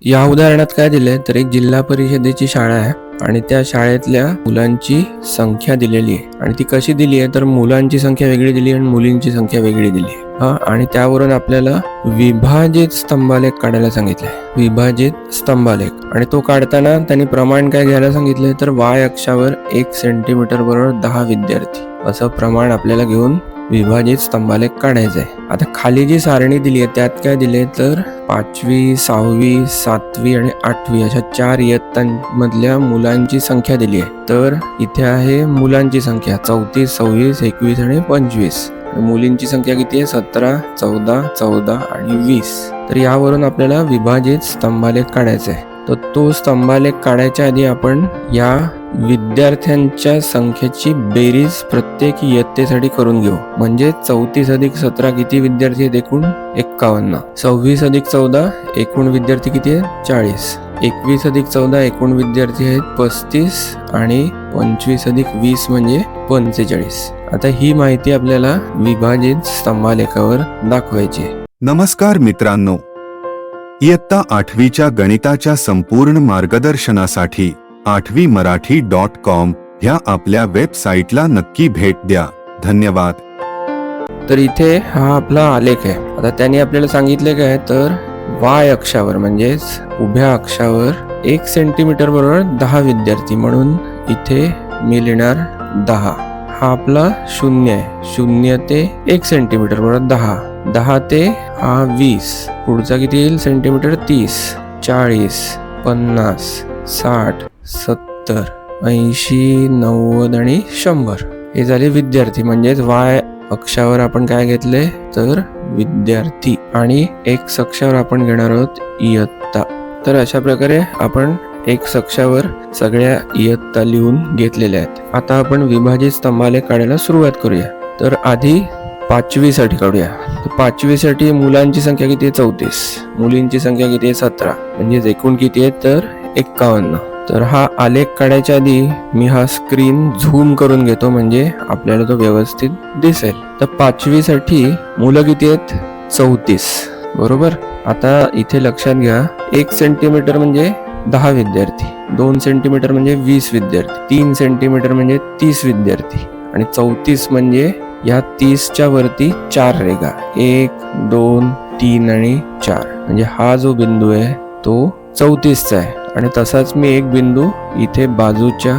या उदाहरणात काय दिलंय तर एक जिल्हा परिषदेची शाळा आहे आणि त्या शाळेतल्या मुलांची संख्या दिलेली आहे आणि ती कशी दिली आहे तर मुलांची संख्या वेगळी दिली आणि मुलींची संख्या वेगळी दिली आहे. आणि त्यावरून आपल्याला विभाजित स्तंभालेख काढायला सांगितलंय. विभाजित स्तंभालेख आणि तो काढताना त्यांनी प्रमाण काय घ्यायला सांगितलंय तर वाय अक्षावर 1 सेंटीमीटर बरोबर 10 विद्यार्थी असं प्रमाण आपल्याला घेऊन विभाजित स्तंभालेख काढायचा आहे. आता खाली जी सारणी दिली आहे त्यात काय दिले तर 5वी, 6वी, 7वी आणि 8वी अशा 4 इयत्तांमधल्या मुलांची संख्या दिली आहे. तर इथे आहे मुलांची संख्या 34, 26, 21 आणि 25. मुलींची संख्या किती आहे 17, 14, 14 आणि 20. तर यावरून आपल्याला विभाजित स्तंभालेख काढायचा आहे. तर तो स्तंभालेख काढायच्या आधी आपण या विद्यार्थ्यांच्या संख्येची बेरीज प्रत्येक इयत्तेसाठी करून घेऊ. म्हणजे 34 अधिक 17 किती विद्यार्थी आहेत एकूण 51. 26 अधिक 14 एकूण विद्यार्थी किती आहेत 40. 21 अधिक 14 एकूण विद्यार्थी आहेत 35 आणि 25 अधिक 20 म्हणजे 45. आता ही माहिती आपल्याला विभाजित स्तंभालेखावर दाखवायची आहे. नमस्कार मित्रांनो, इयत्ता 8वीच्या गणिताच्या संपूर्ण मार्गदर्शनासाठी 8वीमराठी.com ह्या आपल्या वेबसाईटला नक्की भेट द्या. धन्यवाद. तर इथे हा आपला आलेख आहे. आता त्यांनी आपल्याला सांगितले काय तर वाय अक्षावर म्हणजेच उभ्या अक्षावर 1 सेंटीमीटर बरोबर 10 विद्यार्थी म्हणून इथे मी लिहिणार 10. हा आपला 0 आहे. 0 ते 1 सेंटीमीटर बरोबर 10. 10 ते हा 20. पुढचा किती येईल सेंटीमीटर 30, 40, 50, 60, 70, 80, 90 आणि 100. हे झाले विद्यार्थी. म्हणजेच वाय अक्षावर आपण काय घेतले तर विद्यार्थी आणि एक्स अक्षावर आपण घेणार आहोत इयत्ता. तर अशा प्रकारे आपण एक्स अक्षावर सगळ्या इयत्ता लिहून घेतलेल्या आहेत. आता आपण विभाजित स्तंभालेख काढायला सुरुवात करूया. तर आधी 5वी साठी काढूया. तर 5वी साठी मुलांची संख्या किती आहे 34, मुलींची संख्या किती आहे 17, म्हणजे एकूण किती आहे तर 51. तर हा आलेख काढायच्या आधी मी हा स्क्रीन झूम करून घेतो म्हणजे आपल्याला तो व्यवस्थित दिसेल. तर 5वी साठी मुलं किती आहेत 34 बरोबर. आता इथे लक्षात घ्या 1 सेंटीमीटर म्हणजे 10 विद्यार्थी, 2 सेंटीमीटर म्हणजे 20 विद्यार्थी, 3 सेंटीमीटर म्हणजे 30 विद्यार्थी आणि 34 म्हणजे या 30च्या वरती 4 रेघा 1, 2, 3 आणि 4 म्हणजे हा जो बिंदू आहे तो 34चा आहे. आणि तसाच मी एक बिंदू इथे बाजूच्या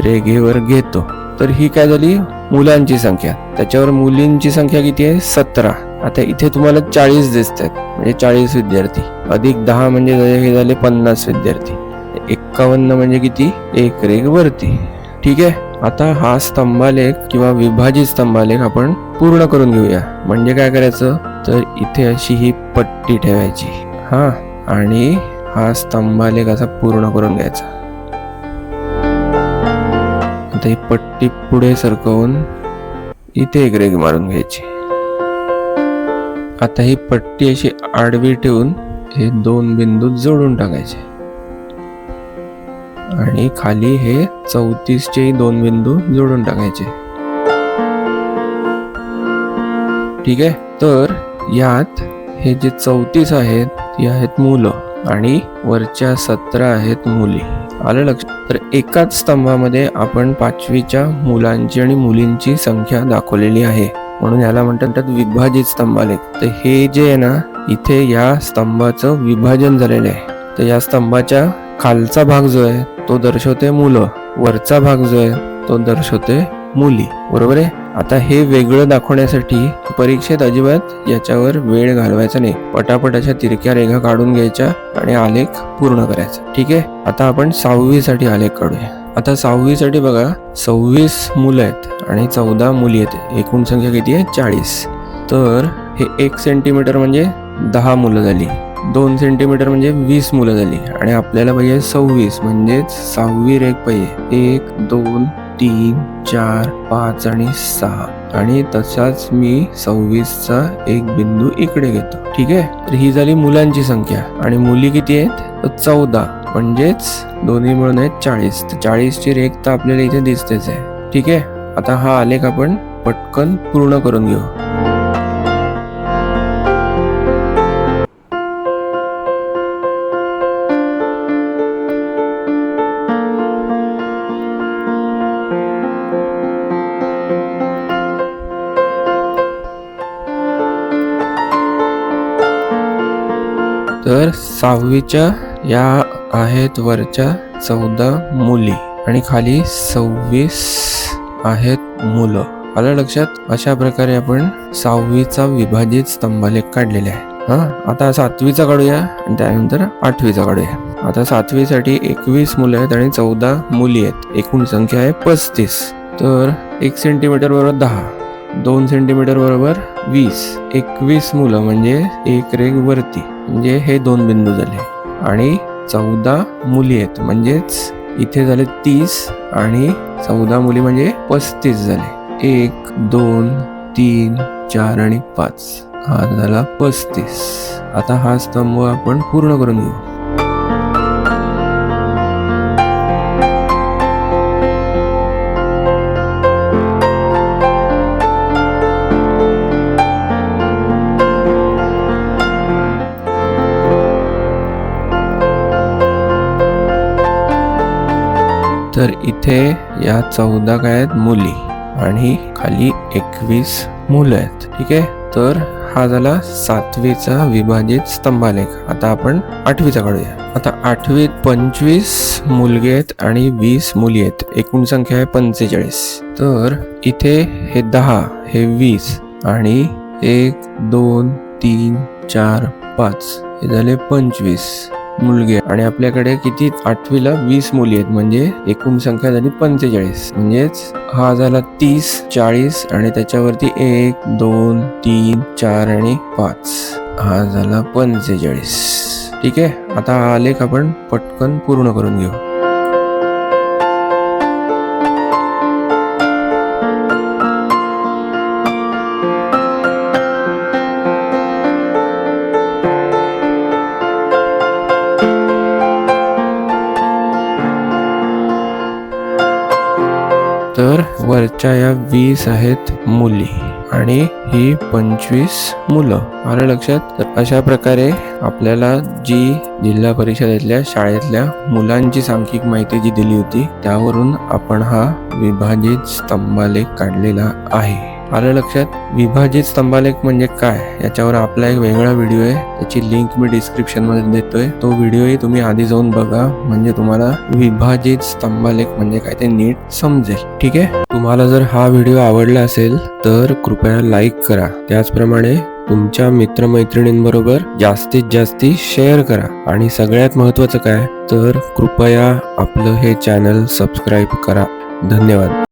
रेघेवर घेतो. तर ही काय झाली मुलांची संख्या. त्याच्यावर मुलींची संख्या किती आहे 17. आता इथे तुम्हाला 40 दिसत आहेत म्हणजे 40 विद्यार्थी अधिक 10 म्हणजे हे झाले 50 विद्यार्थी. 51 म्हणजे किती एक रेघ वरती. ठीक आहे. आता हा स्तंभालेख किंवा विभाजित स्तंभालेख आपण पूर्ण करून घेऊया. म्हणजे काय करायचं तर इथे अशी ही पट्टी ठेवायची आणि हा स्तंभालेख असा पूर्ण करून घ्यायचा. आता ही पट्टी पुढे सरकवून इथे एक रेघ मारून घ्यायची. आता ही पट्टी अशी आडवी ठेवून हे 2 बिंदू जोडून टाकायचे आणि खाली हे 34चे 2 बिंदू जोडून टाकायचे. ठीक आहे. तर यात हे जे 34 आहेत ती आहेत मुलं आणि वरच्या 17 आहेत मुली. आलं लक्षात. तर एकाच स्तंभामध्ये आपण 5वीच्या मुलांची आणि मुलींची संख्या दाखवलेली आहे म्हणून याला म्हणतात विभाजित स्तंभालेख. तर हे जे आहे ना इथे या स्तंभाचं विभाजन झालेलं आहे. तर या स्तंभाच्या खालचा भाग जो आहे तो दर्शवते मुलं, वरचा भाग जो आहे तो दर्शवते मुली बरोबर आहे. आता हे वेगळं दाखवण्यासाठी परीक्षेत अजिबात याच्यावर वेळ घालवायचा नाही. पटापट अशा तिरक्या रेघा काढून घ्यायच्या आणि आलेख पूर्ण करायचा. ठीक आहे. आता आपण 6वी साठी आलेख काढूया. आता 6वी साठी बघा 26 मुलं आहेत आणि 14 मुली आहेत. एकूण संख्या किती आहे 40. तर हे 1 सेंटीमीटर म्हणजे 10 मुलं झाली, 2 सेंटीमीटर म्हणजे 20 मुलं झाली आणि आपल्याला पाहिजे 26 म्हणजेच 6वी रेघ पाहिजे. 1, 2, 3, 4, 5 आणि 6 आणि तसाच मी 26चा एक बिंदू इकडे घेतो. ठीक आहे. तर ही झाली मुलांची संख्या आणि मुली किती आहेत 14 म्हणजेच दोन्ही मिळून आहेत 40. तर 40ची रेघ तर आपल्याला इथे दिसतेच आहे. ठीक आहे. आता हा आलेख आपण पटकन पूर्ण करून घेऊ. तर 6वीच्या या आहेत वरच्या 14 मुली आणि खाली 26 आहेत मुलं. आलं लक्षात? अशा प्रकारे आपण 6वीचा विभाजित स्तंभालेख काढलेला आहे. आता 7वीचा काढूया आणि त्यानंतर 8वीचा काढूया. आता 7वीसाठी 21 मुलं आहेत आणि 14 मुली आहेत. एकूण संख्या आहे 35. तर 1 सेंटीमीटर बरोबर 10, 2 सेंटीमीटर बरोबर 20, 21 मुलं म्हणजे एक रेघ वरती, म्हणजे हे 2 बिंदू झाले. आणि 14 मुली आहेत म्हणजेच इथे झाले 30 आणि 14 मुली म्हणजे 35 झाले. 1, 2, 3, 4 आणि 5 हा झाला 35. आता हा स्तंभ आपण पूर्ण करून घेऊ. तर इथे या 14 काय आहेत मुली आणि खाली 21 मुलं आहेत. ठीक आहे. तर हा झाला 7वीचा विभाजित स्तंभालेख. आता आपण 8वीचा काढूया. आता 8वीत 25 मुलगे आहेत आणि 20 मुली आहेत. एकूण संख्या आहे 45. तर इथे हे 10, हे 20 आणि 1, 2, 3, 4, 5 हे झाले 25 मुलगे. आणि आपल्याकडे किती 8वीला 20 मुली आहेत म्हणजे एकूण संख्या झाली 45. म्हणजेच हा झाला 30, 40 आणि त्याच्यावरती 1, 2, 3, 4 आणि 5 हा झाला 45. ठीक आहे. आता हा आलेख आपण पटकन पूर्ण करून घेऊ. तर वरच्या या 20 आहेत मुली आणि ही 25 मुलं. आलं लक्षात? तर अशा प्रकारे आपल्याला जी जिल्हा परिषदेतल्या शाळेतल्या मुलांची सांख्यिक माहिती जी दिली होती त्यावरून आपण हा विभाजित स्तंभालेख काढलेला आहे. आलं लक्षात? विभाजित स्तंभालेख म्हणजे काय याच्यावर आपला एक वेगळा व्हिडिओ आहे, त्याची लिंक मी डिस्क्रिप्शन मध्ये देतोय. तो व्हिडिओही तुम्ही आधी जाऊन बघा म्हणजे तुम्हाला विभाजित स्तंभालेख म्हणजे काय ते नीट समजेल. ठीक आहे. तुम्हाला जर हा व्हिडिओ आवडला असेल तर कृपया लाईक करा. त्याचप्रमाणे तुमच्या मित्रमैत्रिणींबरोबर जास्तीत जास्त शेअर करा. आणि सगळ्यात महत्त्वाचं काय तर कृपया आपलं हे चॅनल सबस्क्राईब करा. धन्यवाद.